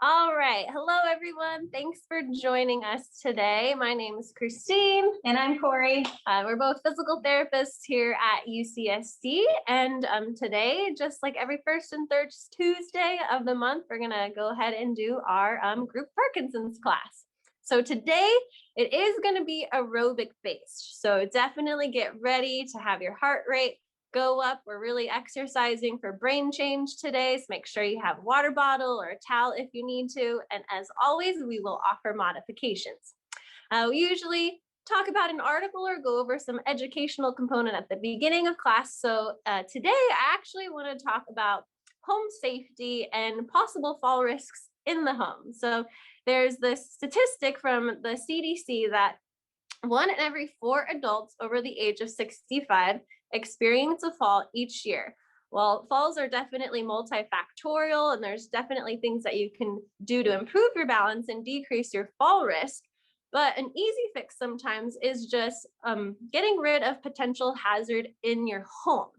All right. Hello, everyone. Thanks for joining us today. My name is Christine. And I'm Corey. We're both physical therapists here at UCSD. And today, just like every first and third Tuesday of the month, we're going to go ahead and do our group Parkinson's class. So today, it is going to be aerobic based. So definitely get ready to have your heart rate go up. We're really exercising for brain change today. So make sure you have a water bottle or a towel if you need to. And as always, we will offer modifications. We usually talk about an article or go over some educational component at the beginning of class. So today I actually want to talk about home safety and possible fall risks in the home. So there's this statistic from the CDC that 1 in every 4 adults over the age of 65 experience a fall each year. Well, falls are definitely multifactorial, and there's definitely things that you can do to improve your balance and decrease your fall risk. But an easy fix sometimes is just getting rid of potential hazard in your home.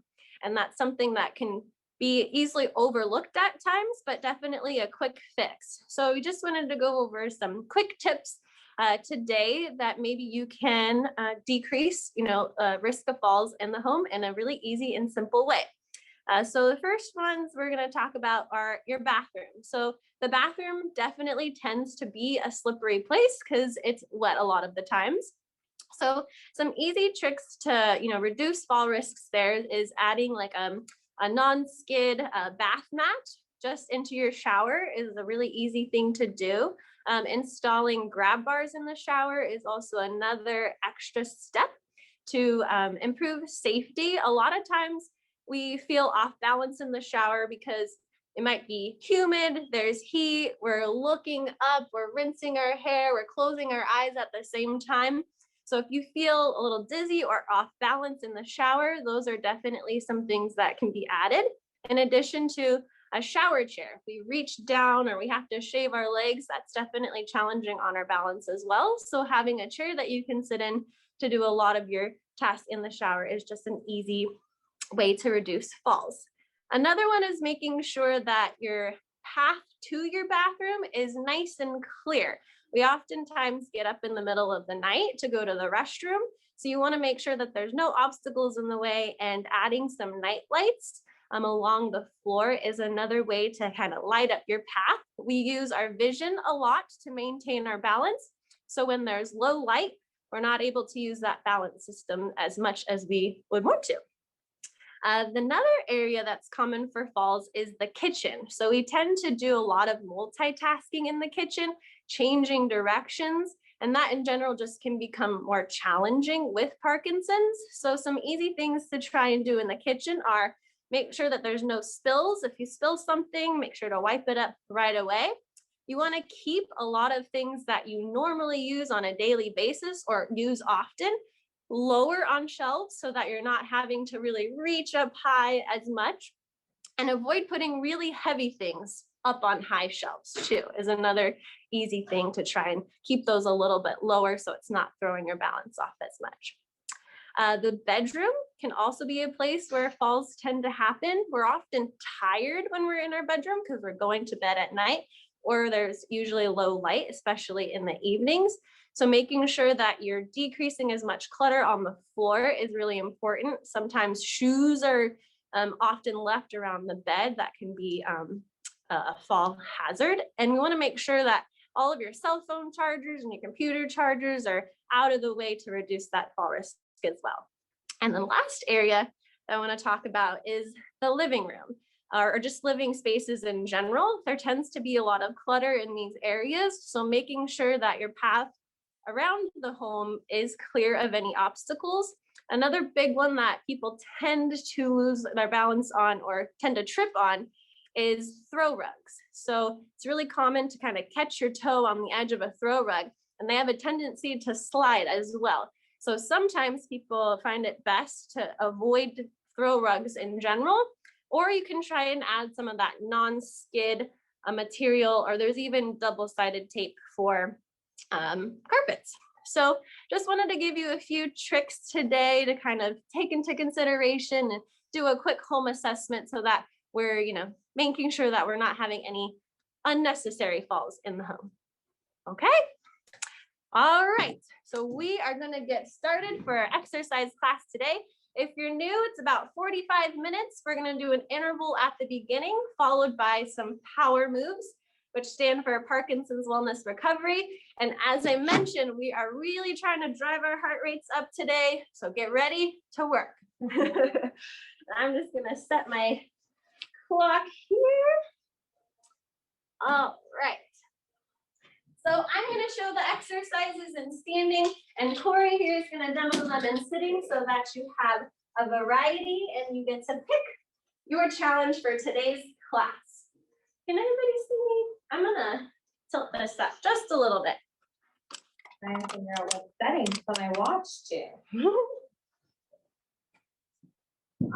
And that's something that can be easily overlooked at times, but definitely a quick fix. So we just wanted to go over some quick tips today that maybe you can decrease, risk of falls in the home in a really easy and simple way. So the first ones we're going to talk about are your bathroom. So the bathroom definitely tends to be a slippery place because it's wet a lot of the times. So some easy tricks to, reduce fall risks there is adding like a non-skid bath mat just into your shower is a really easy thing to do. Installing grab bars in the shower is also another extra step to improve safety. A lot of times we feel off balance in the shower because it might be humid, there's heat, we're looking up, we're rinsing our hair, we're closing our eyes at the same time. So if you feel a little dizzy or off balance in the shower, those are definitely some things that can be added. In addition to a shower chair, if we reach down or we have to shave our legs, that's definitely challenging on our balance as well. So having a chair that you can sit in to do a lot of your tasks in the shower is just an easy way to reduce falls. Another one is making sure that your path to your bathroom is nice and clear. We oftentimes get up in the middle of the night to go to the restroom. So you want to make sure that there's no obstacles in the way, and adding some night lights along the floor is another way to kind of light up your path. We use our vision a lot to maintain our balance. So when there's low light, we're not able to use that balance system as much as we would want to. Another area that's common for falls is the kitchen. So we tend to do a lot of multitasking in the kitchen, changing directions, and that in general just can become more challenging with Parkinson's. So some easy things to try and do in the kitchen are make sure that there's no spills. If you spill something, make sure to wipe it up right away. You want to keep a lot of things that you normally use on a daily basis or use often lower on shelves so that you're not having to really reach up high as much, and avoid putting really heavy things up on high shelves too is another easy thing to try and keep those a little bit lower so it's not throwing your balance off as much. The bedroom can also be a place where falls tend to happen. We're often tired when we're in our bedroom because we're going to bed at night, or there's usually low light, especially in the evenings. So making sure that you're decreasing as much clutter on the floor is really important. Sometimes shoes are often left around the bed. That can be a fall hazard. And we want to make sure that all of your cell phone chargers and your computer chargers are out of the way to reduce that fall risk as well. And the last area that I want to talk about is the living room, or just living spaces in general. There tends to be a lot of clutter in these areas. So making sure that your path around the home is clear of any obstacles. Another big one that people tend to lose their balance on or tend to trip on is throw rugs. So it's really common to kind of catch your toe on the edge of a throw rug, and they have a tendency to slide as well. So sometimes people find it best to avoid throw rugs in general, or you can try and add some of that non-skid material, or there's even double-sided tape for carpets. So just wanted to give you a few tricks today to kind of take into consideration and do a quick home assessment so that we're, making sure that we're not having any unnecessary falls in the home. Okay? All right, so we are gonna get started for our exercise class today. If you're new, it's about 45 minutes. We're gonna do an interval at the beginning, followed by some power moves, which stand for Parkinson's Wellness Recovery. And as I mentioned, we are really trying to drive our heart rates up today, so get ready to work. I'm just gonna set my clock here. All right. So I'm going to show the exercises in standing, and Corey here is going to demo them in sitting so that you have a variety and you get to pick your challenge for today's class. Can everybody see me? I'm going to tilt this up just a little bit. Trying to figure out what settings for my watch to.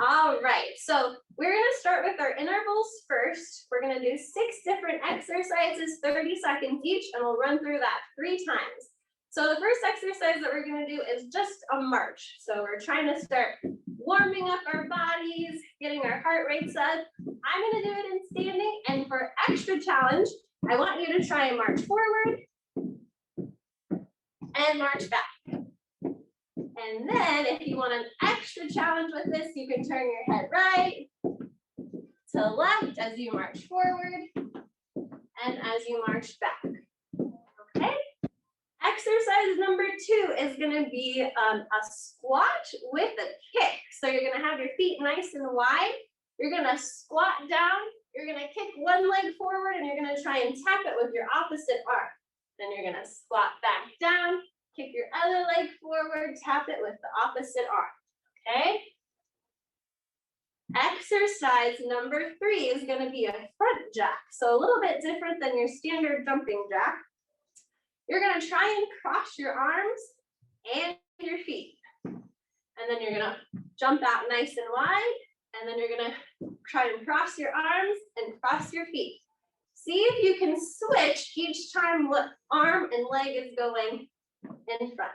All right, so we're going to start with our intervals first. We're going to do 6 different exercises, 30 seconds each, and we'll run through that 3 times. So the first exercise that we're going to do is just a march. So we're trying to start warming up our bodies, getting our heart rates up. I'm going to do it in standing, and for extra challenge, I want you to try and march forward and march back. And then if you want an extra challenge with this, you can turn your head right to left as you march forward and as you march back. Okay? Exercise number 2 is going to be a squat with a kick. So you're going to have your feet nice and wide. You're going to squat down. You're going to kick one leg forward, and you're going to try and tap it with your opposite arm. Then you're going to squat back down. Kick your other leg forward, tap it with the opposite arm, okay? Exercise number 3 is gonna be a front jack. So a little bit different than your standard jumping jack. You're gonna try and cross your arms and your feet. And then you're gonna jump out nice and wide, and then you're gonna try and cross your arms and cross your feet. See if you can switch each time what arm and leg is going in front.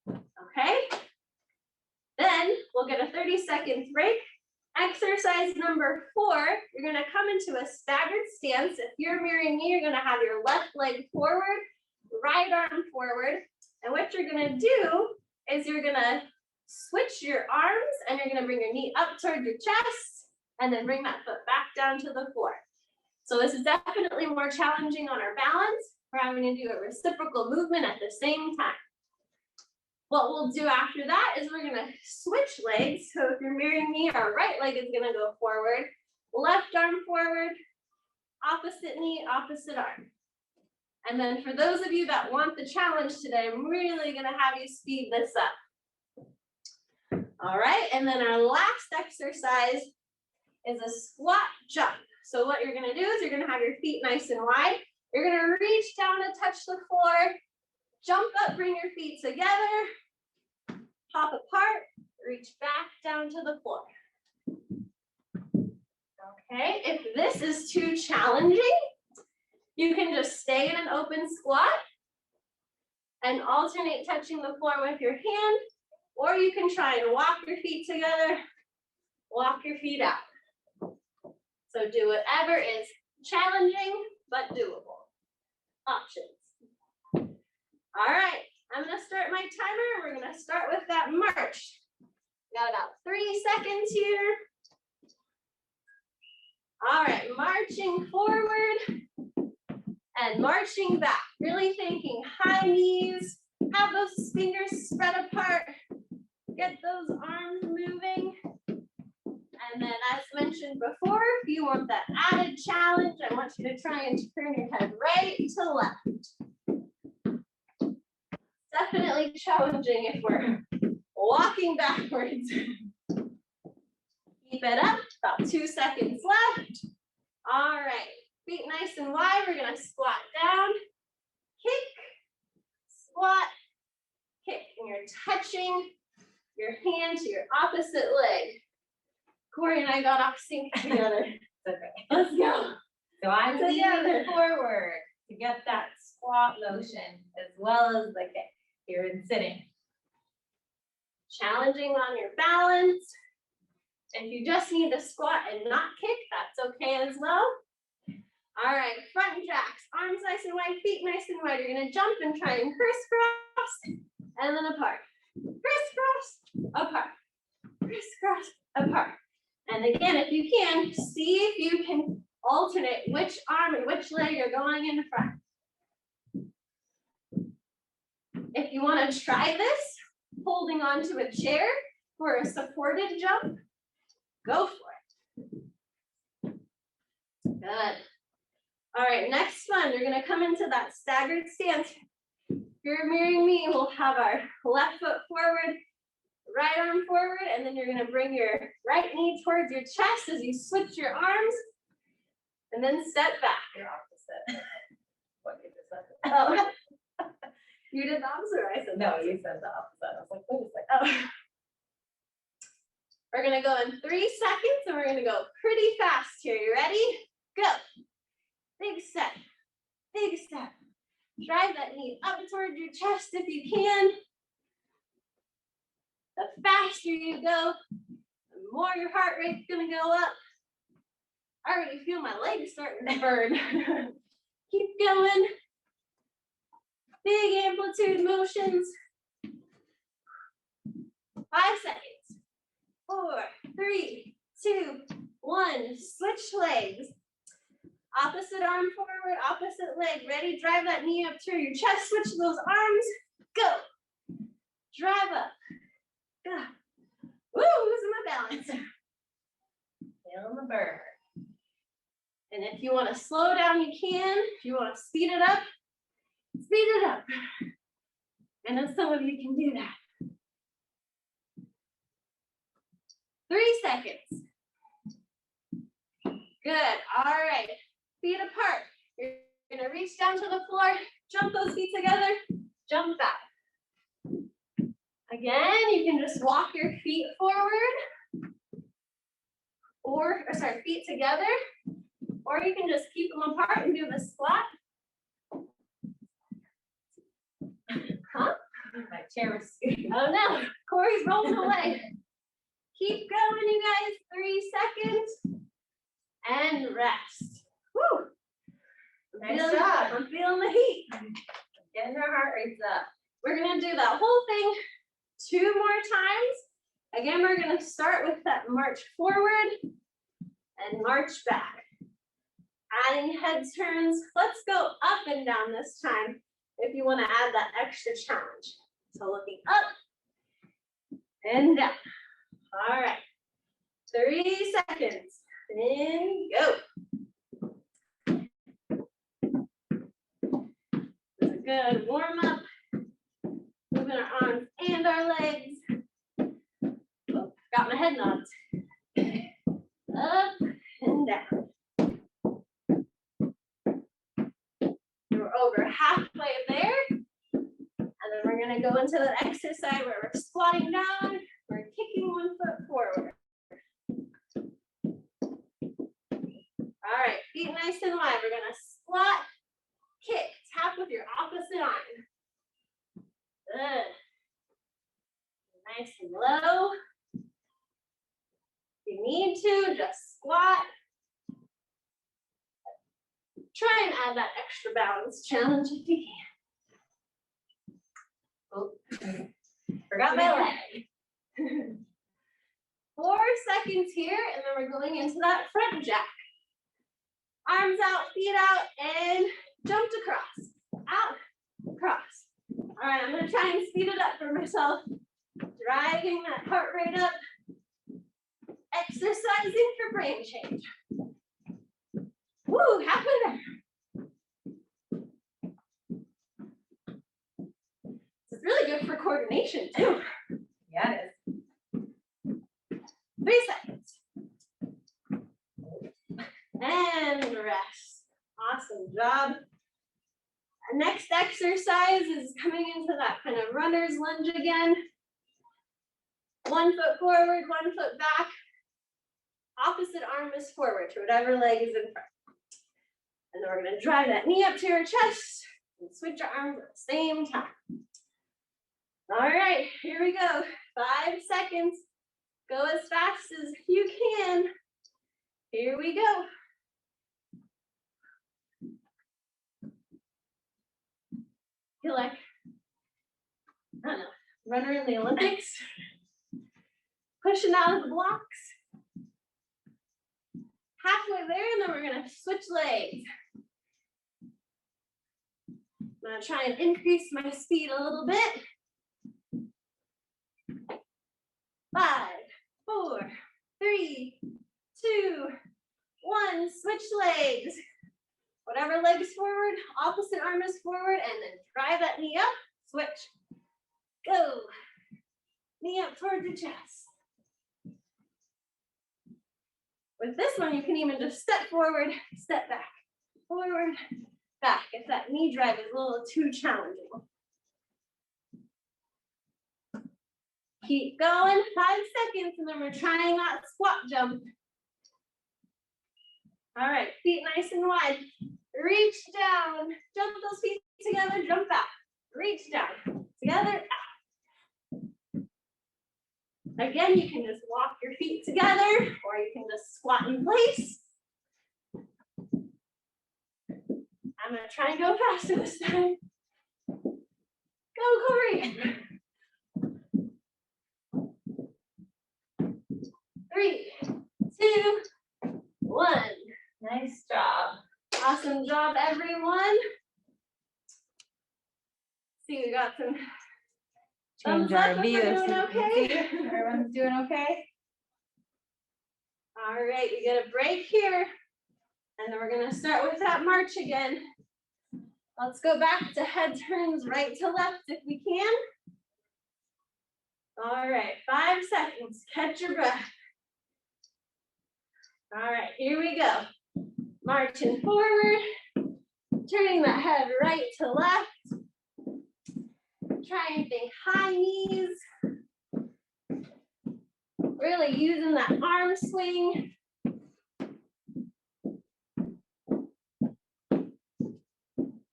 Okay? Then we'll get a 30-second break. Exercise number 4, you're going to come into a staggered stance. If you're mirroring me, you're going to have your left leg forward, right arm forward. And what you're going to do is you're going to switch your arms, and you're going to bring your knee up toward your chest, and then bring that foot back down to the floor. So this is definitely more challenging on our balance. We're having to do a reciprocal movement at the same time. What we'll do after that is we're gonna switch legs. So if you're mirroring me, our right leg is gonna go forward, left arm forward, opposite knee, opposite arm. And then for those of you that want the challenge today, I'm really gonna have you speed this up. All right, and then our last exercise is a squat jump. So what you're gonna do is you're gonna have your feet nice and wide. You're gonna reach down to touch the floor, jump up, bring your feet together, hop apart, reach back down to the floor. Okay, if this is too challenging, you can just stay in an open squat and alternate touching the floor with your hand, or you can try and walk your feet together, walk your feet out. So do whatever is challenging but doable. Options. All right, I'm gonna start my timer. We're gonna start with that march. Got about 3 seconds here. All right, marching forward and marching back. Really thinking high knees, have those fingers spread apart, get those arms moving. And then as mentioned before, if you want that added challenge, I want you to try and turn your head right to left. Definitely challenging if we're walking backwards. Keep it up, about 2 seconds left. All right, feet nice and wide. We're gonna squat down, kick, squat, kick. And you're touching your hand to your opposite leg. Corey and I got off sync together. Okay. Let's go. So I'm Together. leaning forward to get that squat motion as well as the kick here in sitting. Challenging on your balance. If you just need to squat and not kick, that's okay as well. All right, front jacks, arms nice and wide, feet nice and wide. You're gonna jump and try and crisscross and then apart. Crisscross, apart. Crisscross, apart. And again, if you can, see if you can alternate which arm and which leg are going in front. If you want to try this, holding onto a chair for a supported jump, go for it. Good. All right, next one, you're going to come into that staggered stance. If you're mirroring me, we'll have our left foot forward, right arm forward, and then you're going to bring your right knee towards your chest as you switch your arms, and then step back. Your opposite. What you just said. Oh. You did the opposite, or I said No, you said the opposite. I was like, wait a second. Oh. We're going to go in 3 seconds, and we're going to go pretty fast here. You ready? Go. Big step. Big step. Drive that knee up towards your chest if you can. The faster you go, the more your heart rate's going to go up. I already feel my legs starting to burn. Keep going. Big amplitude motions. 5 seconds. 4, 3, 2, 1. Switch legs. Opposite arm forward, opposite leg. Ready? Drive that knee up to your chest. Switch those arms. Go. Drive up. Go. Woo, losing my balance. Feeling the burn. And if you want to slow down, you can. If you want to speed it up, speed it up. I know some of you can do that. 3 seconds. Good. All right. Feet apart. You're going to reach down to the floor, jump those feet together, jump back. Again, you can just walk your feet forward, or sorry, feet together, or you can just keep them apart and do the squat. Huh? My chair was squeaking. Oh no, Corey's rolling away. Keep going, you guys. 3 seconds. And rest. Woo! Nice job. I'm feeling the heat. Getting our heart rates up. We're gonna do that whole thing 2 more times. Again, we're gonna start with that march forward and march back. Adding head turns. Let's go up and down this time if you want to add that extra challenge. So looking up and down. All right. 3 seconds. And go. This is a good warm up. Moving our arms and our legs. Oh, got my head nods. Up and down. We're over halfway there. And then we're going to go into the exercise where we're squatting down. We're kicking 1 foot forward. All right, feet nice and wide. We're going to squat, kick, tap with your opposite arm. Good. Nice and low. If you need to, just squat. Try and add that extra balance challenge if you can. Oh, forgot my leg. 4 seconds here, and then we're going into that front jack. Arms out, feet out, and jumped across. Out, across. All right, I'm going to try and speed it up for myself. Driving that heart rate up. Exercising for brain change. Woo, halfway there. It's really good for coordination too. Yeah, it is. 3 seconds. And rest. Awesome job. Our next exercise is coming into that kind of runner's lunge again. 1 foot forward, 1 foot back. Opposite arm is forward to whatever leg is in front. And then we're going to drive that knee up to your chest and switch our arms at the same time. All right, here we go. 5 seconds. Go as fast as you can. Here we go. feel like, I don't know, runner in the Olympics. Pushing out of the blocks. Halfway there, and then we're gonna switch legs. I'm gonna try and increase my speed a little bit. 5, 4, 3, 2, 1. Switch legs. Whatever leg is forward, opposite arm is forward, and then drive that knee up. Switch. Go. Knee up towards your chest. With this one, you can even just step forward, step back, forward, back, if that knee drive is a little too challenging. Keep going, 5 seconds, and then we're trying that squat jump. All right, feet nice and wide. Reach down, jump those feet together, jump back. Reach down, together, out. Again, you can just walk your feet together, or you can just squat in place. I'm gonna try and go faster this time. Go, Corey. 3, 2, 1. Nice job. Awesome job, everyone. See, we got some Change thumbs up our if view. we're doing So okay. everyone's doing okay. All right, we get a break here. And then we're gonna start with that march again. Let's go back to head turns right to left if we can. All right, 5 seconds, catch your breath. All right, here we go. Marching forward, turning that head right to left. Try and think high knees. Really using that arm swing.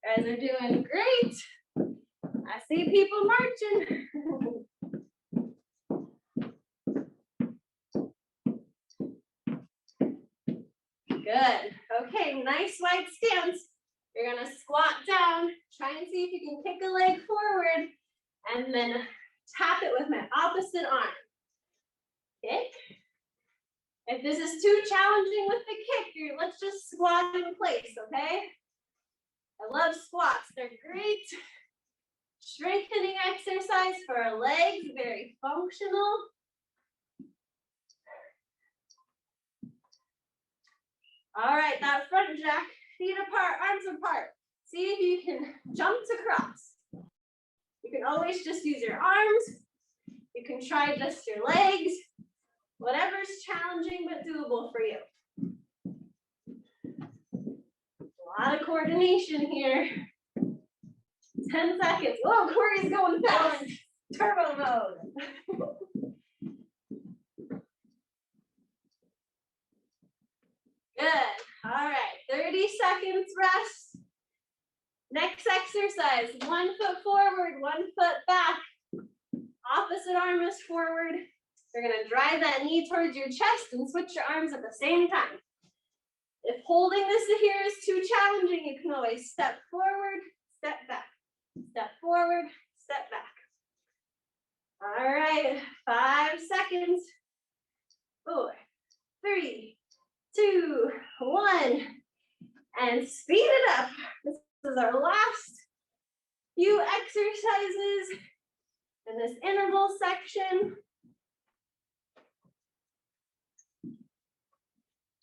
Guys are doing great. I see people marching. Good. Okay, nice wide stance. You're gonna squat down. Try and see if you can kick a leg forward and then tap it with my opposite arm. Kick. If this is too challenging with the kick, let's just squat in place, okay? I love squats. They're great strengthening exercise for our legs, very functional. All right, that front jack, feet apart, arms apart. See if you can jump to cross. You can always just use your arms. You can try just your legs. Whatever's challenging but doable for you. A lot of coordination here. 10 seconds. Whoa, Corey's going fast. Turbo mode. Good. All right, 30 seconds rest. Next exercise, 1 foot forward, 1 foot back. Opposite arm is forward. You're gonna drive that knee towards your chest and switch your arms at the same time. If holding this here is too challenging, you can always step forward, step back. Step forward, step back. All right, 5 seconds. 4, 3, 2, 1. And speed it up. This is our last few exercises in this interval section.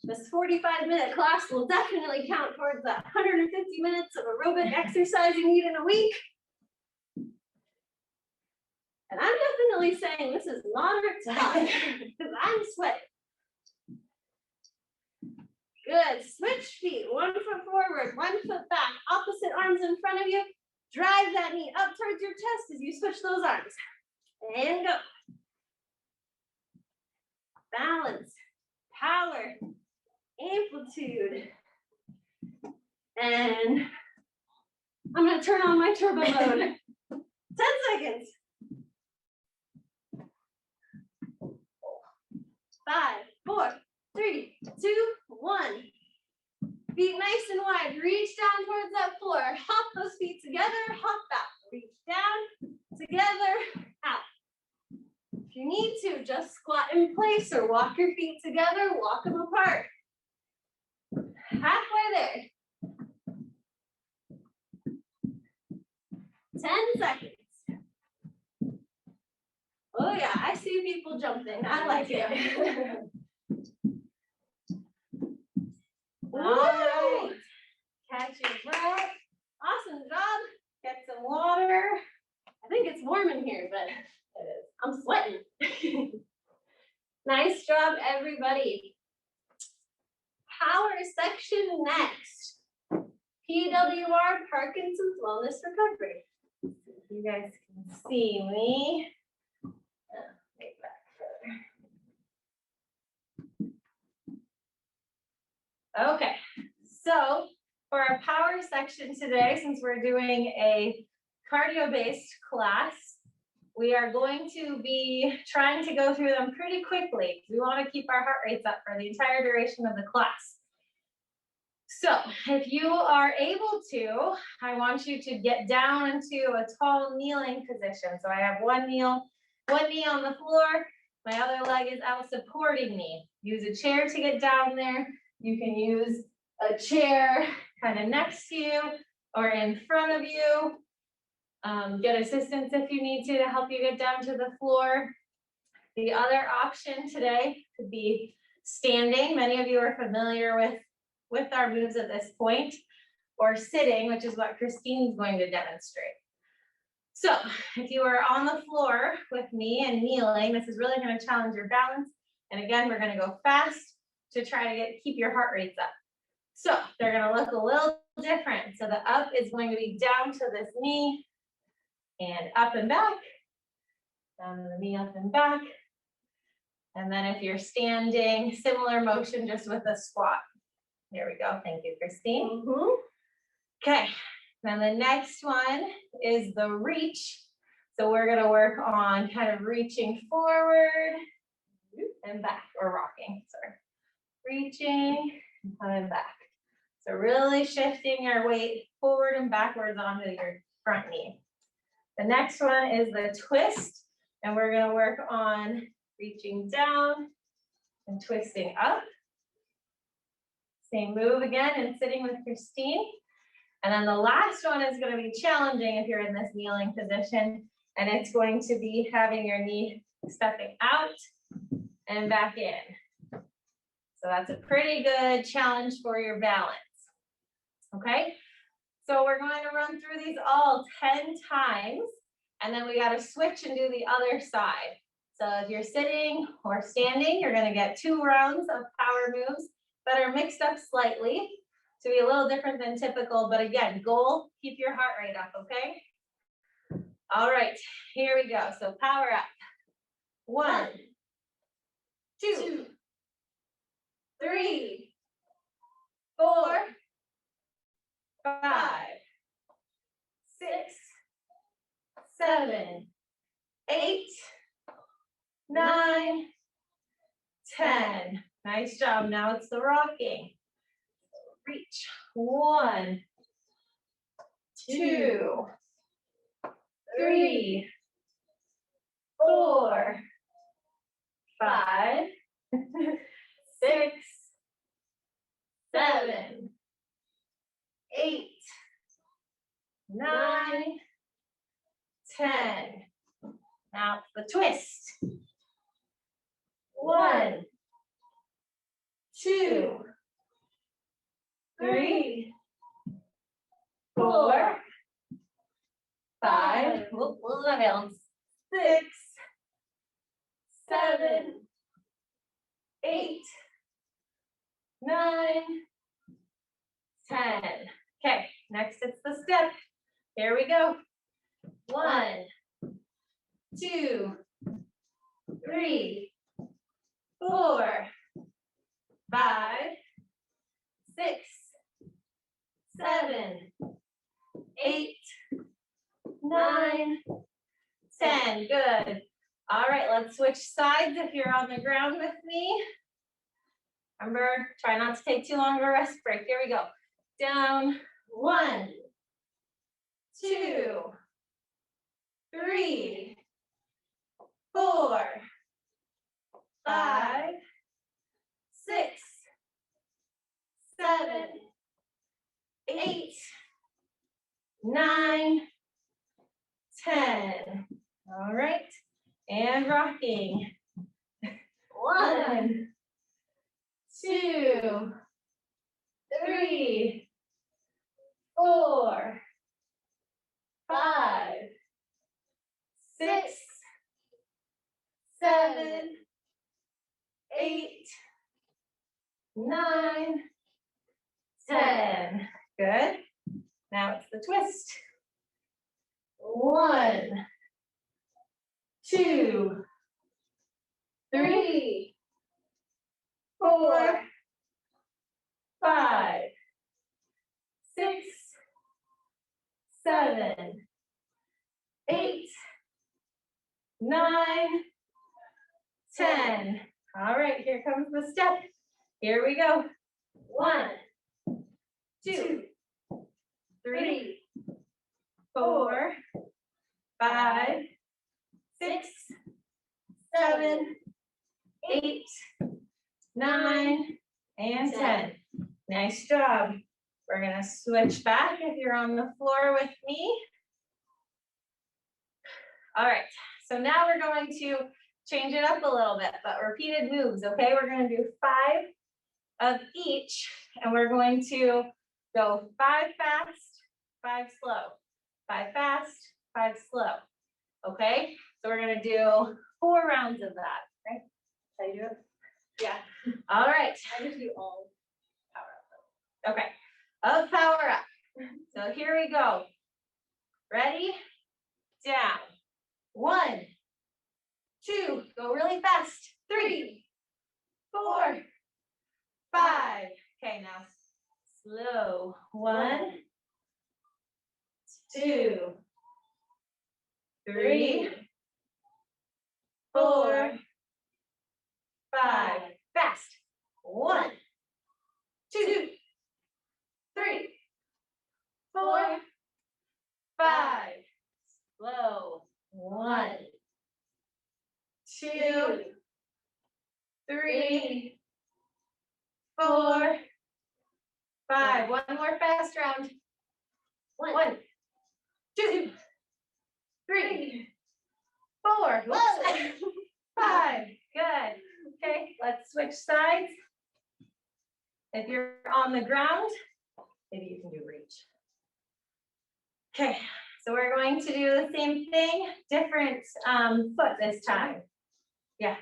This 45-minute class will definitely count towards that 150 minutes of aerobic exercise you need in a week. And I'm definitely saying this is not our time because I'm sweating. Good. Switch feet. 1 foot forward, 1 foot back. Opposite arms in front of you. Drive that knee up towards your chest as you switch those arms. And go. Balance. Power. Amplitude. And I'm going to turn on my turbo mode. 10 seconds. 5, 4, 3, 2, 1. Feet nice and wide. Reach down towards that floor. Hop those feet together. Hop back. down, together, out. If you need to, just squat in place or walk your feet together, walk them apart. Halfway there. 10 seconds. Oh yeah, I see people jumping. I like it. All right. Catch your breath. Awesome job. Get some water. I think it's warm in here, but it is. I'm sweating. Nice job, everybody. Power section next. PWR, Parkinson's Wellness Recovery. You guys can see me. Way back further. Okay, so for our power section today, since we're doing a cardio-based class, we are going to be trying to go through them pretty quickly. We want to keep our heart rates up for the entire duration of the class. So if you are able to, I want you to get down into a tall kneeling position. So I have one knee on the floor, my other leg is out supporting me. Use a chair to get down there. You can use a chair kind of next to you or in front of you. Get assistance if you need to help you get down to the floor. The other option today could be standing. Many of you are familiar with our moves at this point, or sitting, which is what Christine's going to demonstrate. So if you are on the floor with me and kneeling, this is really going to challenge your balance. And again, we're going to go fast to try to keep your heart rates up. So they're going to look a little different. So the up is going to be down to this knee and up and back, down to the knee, up and back. And then if you're standing, similar motion, just with a squat. Here we go. Thank you, Christine. Okay. Then the next one is the reach. So we're going to work on kind of reaching forward and back, or rocking, sorry. Reaching and coming back. So really shifting our weight forward and backwards onto your front knee. The next one is the twist, and we're going to work on reaching down and twisting up. Same move again and sitting with Christine. And then the last one is going to be challenging if you're in this kneeling position, and it's going to be having your knee stepping out and back in. So that's a pretty good challenge for your balance. Okay, so we're going to run through these all 10 times, and then we got to switch and do the other side. So if you're sitting or standing, you're going to get 2 rounds of power moves that are mixed up slightly to be a little different than typical, but again, goal, keep your heart rate up, okay? All right, here we go. So power up. 1, 2, 3, 4, 5, 6, 7, 8, 9, 10. Nice job. Now it's the rocking. Reach. 1, 2, 3, 4, 5, 6, 7, 8, 9, 10. Now the twist. 1, 2, 3, 4, 5, 6, 7, 8, 9, 10. Okay, next it's the step. Here we go. 1, 2, 3, 4, 5, 6, 7, 8, 9, 10. Good. All right, let's switch sides if you're on the ground with me. Remember, try not to take too long of a rest break. Here we go. Down. 1, 2, 3, 4, 5, 6, 7, 8, 9, 10. All right, and rocking. 1, 2, 3, 4, 5, 6, 7, 8, 9, 10. Good. Now it's the twist. 1, 2, 3, 4, 5, 6, 7, 8, 9, 10. All right, here comes the step. Here we go. 1, 2, 3, 4, 5, 6, 7, 8, 9, and 10. Nice job. We're gonna switch back if you're on the floor with me. All right, so now we're going to change it up a little bit, but repeated moves, okay? We're gonna do 5 of each, and we're going to go 5 fast, 5 slow, 5 fast, 5 slow, okay? So we're gonna do 4 rounds of that, right? How you do it? Yeah. All right. I just do all power up. Okay. Of power up. So here we go. Ready? Down. 1, 2, go really fast. 3, 4, 5. Okay, now slow. 1, 2, 3, 4, 5. Fast. 1, 2, 3, 4, 5. Slow. 1, 2, 3, 4, 5. One more fast round. 1, 2, 3, 4. Whoa. 5. Good. Okay, let's switch sides. If you're on the ground, maybe you can do reach. Okay, so we're going to do the same thing, different foot this time. Yeah,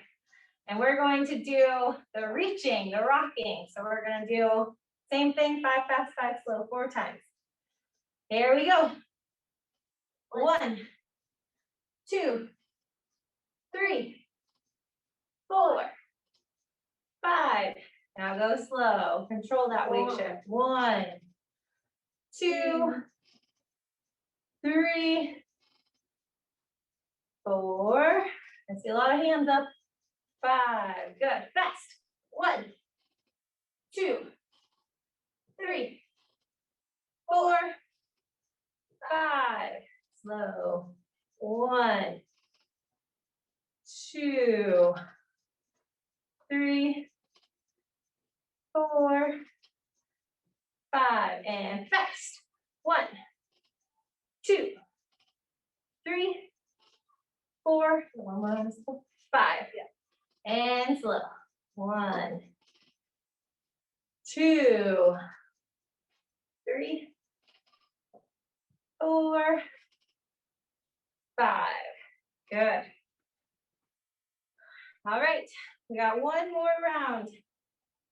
and we're going to do the reaching, the rocking. So we're going to do same thing, 5 fast, 5 slow, 4 times. Here we go. 1, 2, 3, 4, 5. Now go slow. Control that weight shift. 1, 2, 3, 4. I see a lot of hands up. 5. Good. Fast. 1, 2, 3, 4, 5. Slow. 1, 2, 3, 4, 5. And fast. 1, 2, 3, 4. One more. 5. Yeah. And slow. 1, 2, 3, 4, 5. Good. All right, we got one more round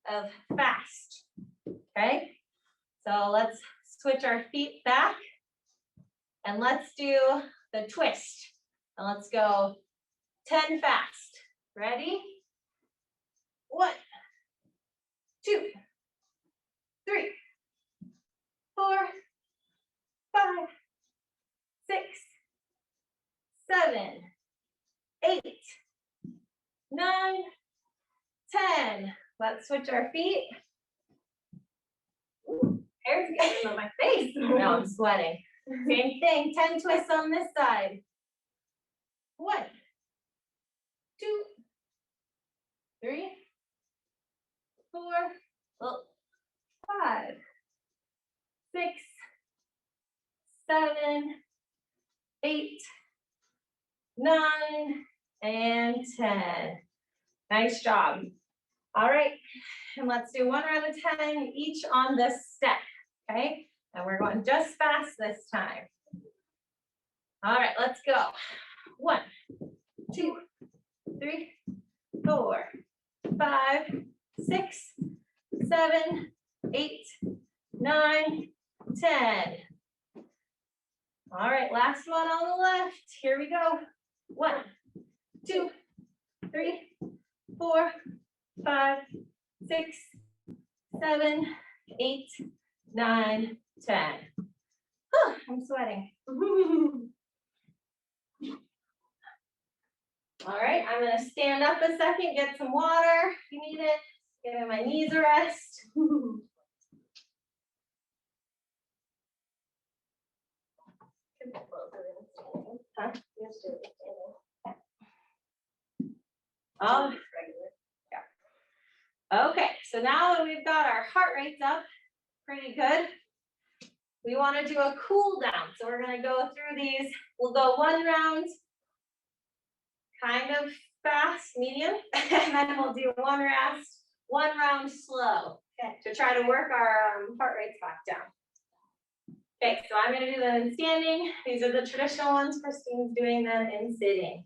of fast. Okay, so let's switch our feet back and let's do the twist. And let's go 10 fast. Ready? 1, 2, 3, 4, 5, 6, 7, 8, 9, 10. Let's switch our feet. Ooh, hair's getting on my face. No, I'm sweating. Same thing, 10 twists on this side. 1, 2, 3, 4, Oh, 5, 6, 7, 8, 9, and 10. Nice job. All right, and let's do 1 round of 10 each on this step, okay? And we're going just fast this time. All right, let's go. 1, 2, 3, 4, 5, 6, 7, 8, 9, 10. All right, last one on the left. Here we go. 1, 2, 3, 4, 5, 6, 7, 8, 9, 10. Whew, I'm sweating. All right, I'm gonna stand up a second, get some water if you need it. Giving my knees a rest. Huh? Oh, yeah. Okay, so now that we've got our heart rates up pretty good, we want to do a cool down. So we're going to go through these. We'll go 1 round, kind of fast, medium, and then we'll do 1 round slow, okay, to try to work our heart rates back down. Okay, so I'm going to do them in standing. These are the traditional ones. Christine's doing them in sitting.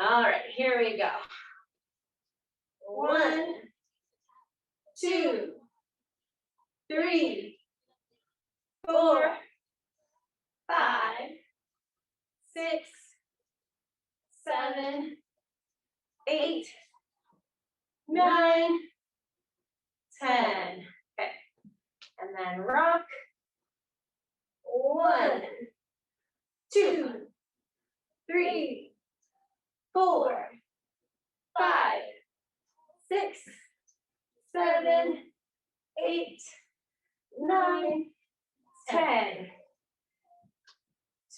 All right, here we go. 1, 2, 3, 4, 5, 6, 7, 8, 9, 10. Okay, and then rock. 1, 2, 3, 4, 5, 6, 7, 8, 9, 10.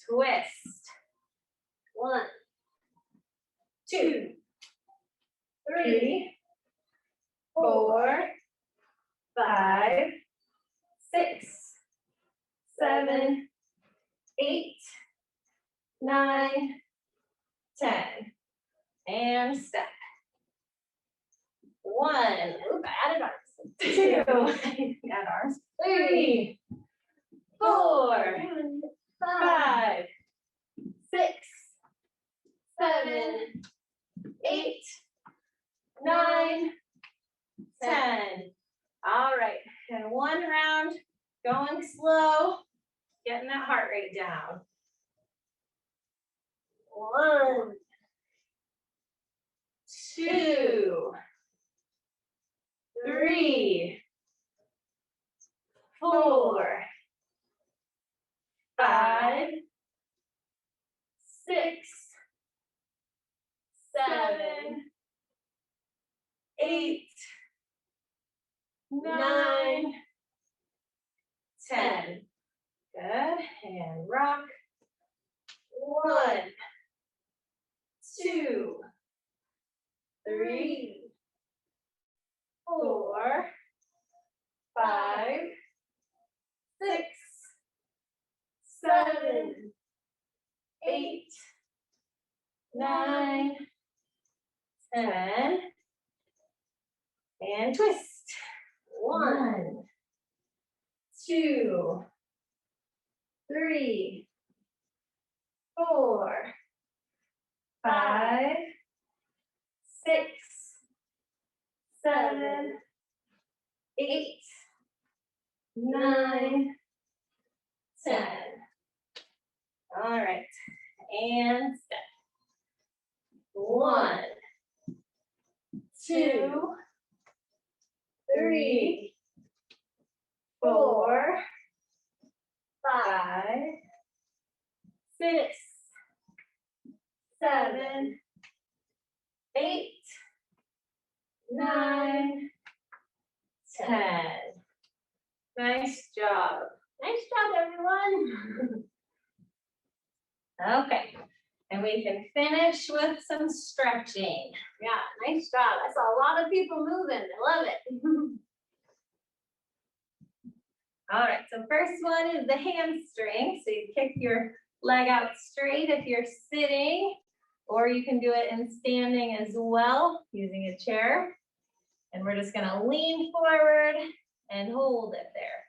Twist. 1, 2, 3, 4, 5, 6, 7, 8, 9, 10. And step. 1. Oop, I added arms. 2. Add arms. 3, 4, 5, 6, 7, 8, 9, 10. All right, and 1 round, going slow, getting that heart rate down. 1, 2, 3, 4, 5, 6, 7, 8, 9, 10. Good, and rock. 1, 2, 3, 4, 5, 6, 7, 8, 9, 10. And twist. 1, 2, 3, 4, 5, 6, 7, 8, 9, 10. All right, and step. 1, 2, 3, 4, 5, 6, 7, 8, 9, 10. Nice job. Nice job, everyone. Okay, And we can finish with some stretching. Yeah, nice job. I saw a lot of people moving. I love it. All right, so first one is the hamstring. So you kick your leg out straight if you're sitting, or you can do it in standing as well, using a chair. And we're just gonna lean forward and hold it there.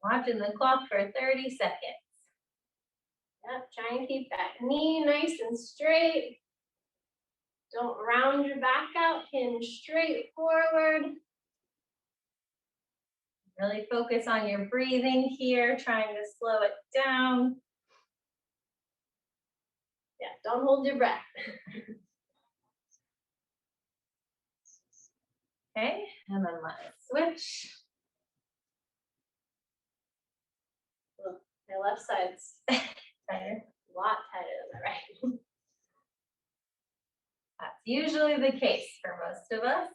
Watching the clock for 30 seconds. Yep, try and keep that knee nice and straight. Don't round your back out, hinge straight forward. Really focus on your breathing here, trying to slow it down. Yeah, don't hold your breath. Okay, and then let's switch. Oh, my left side's tighter, a lot tighter than my right. That's usually the case for most of us.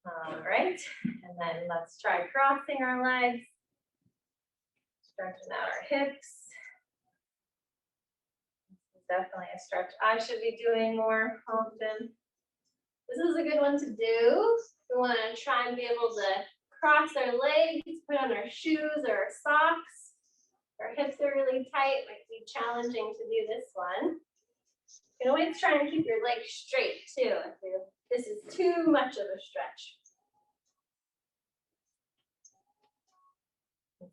All right, and then let's try crossing our legs, stretching out our hips. This is definitely a stretch I should be doing more often. This is a good one to do. We want to try and be able to cross our legs, put on our shoes or our socks. Our hips are really tight, might be challenging to do this one. You can always try and keep your legs straight too if this is too much of a stretch.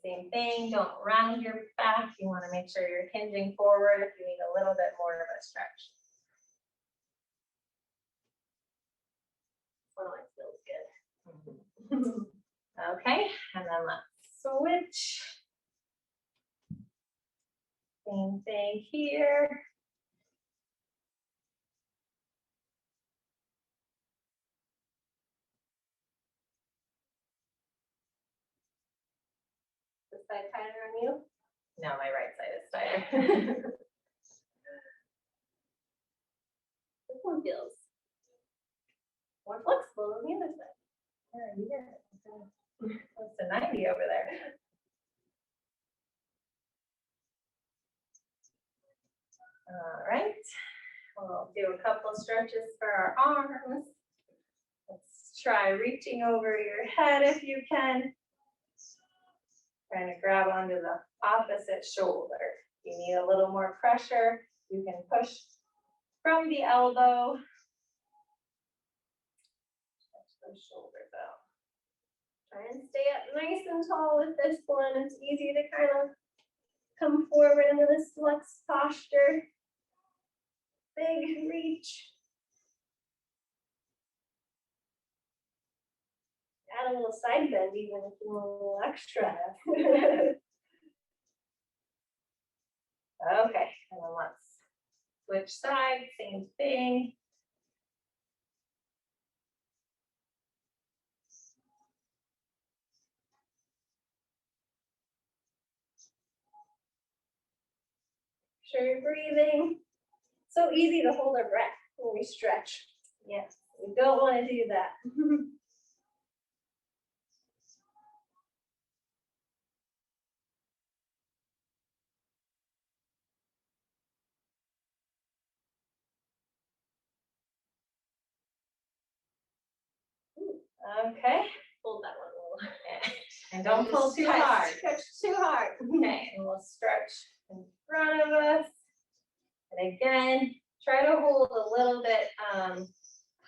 Same thing, don't round your back. You want to make sure you're hinging forward if you need a little bit more of a stretch. One always feels good. Okay, and then let's switch. Same thing here. This side tighter on you? No, my right side is tighter. This one feels more flexible than the other side. Yeah, you get it. Close to 90 over there. All right, we'll do a couple stretches for our arms. Let's try reaching over your head if you can. Trying to grab onto the opposite shoulder. If you need a little more pressure, you can push from the elbow. Stretch those shoulders out. Try and stay up nice and tall with this one. It's easy to kind of come forward into this flex posture. Big reach. Add a little side bend even if you want a little extra. Okay, and then let's switch sides, same thing. Sure you're breathing. So easy to hold our breath when we stretch. Yes, we don't want to do that. Okay, hold that one a little. And don't pull too hard. Stretch too hard. Okay, and we'll stretch in front of us. And again, try to hold a little bit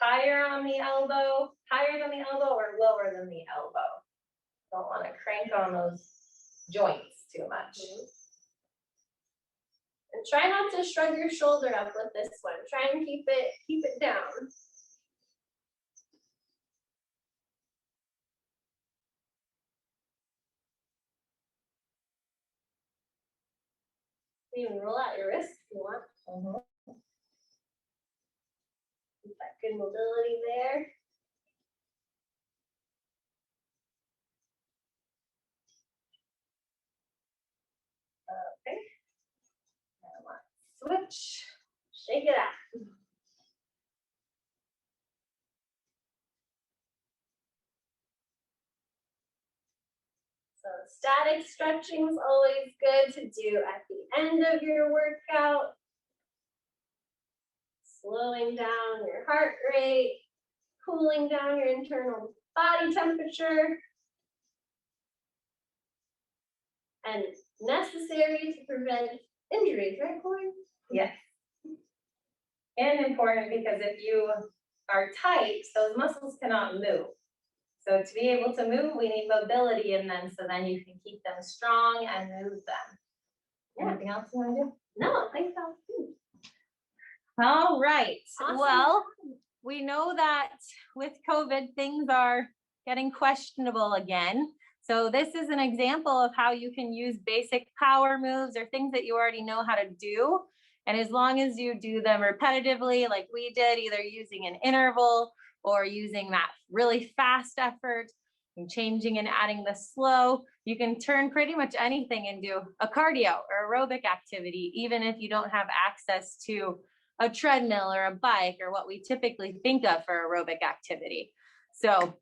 higher on the elbow, higher than the elbow or lower than the elbow. Don't want to crank on those joints too much. And try not to shrug your shoulder up with this one. Try and keep it down. You can roll out your wrist if you want. Keep that good mobility there. Okay. stretch, shake it out. So static stretching is always good to do at the end of your workout. Slowing down your heart rate, cooling down your internal body temperature, and necessary to prevent injuries, right, Corey? Yes. And important because if you are tight, those muscles cannot move. So to be able to move, we need mobility in them so then you can keep them strong and move them. Yeah. Anything else you want to do? No, I think that's good. All right. Awesome. Well, we know that with COVID, things are getting questionable again. So this is an example of how you can use basic power moves or things that you already know how to do. And as long as you do them repetitively, like we did, either using an interval or using that really fast effort and changing and adding the slow, you can turn pretty much anything into a cardio or aerobic activity, even if you don't have access to a treadmill or a bike or what we typically think of for aerobic activity. So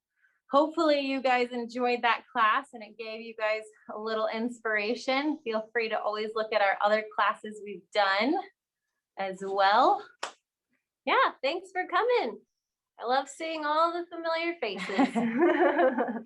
hopefully you guys enjoyed that class and it gave you guys a little inspiration. Feel free to always look at our other classes we've done as well. Yeah, thanks for coming. I love seeing all the familiar faces.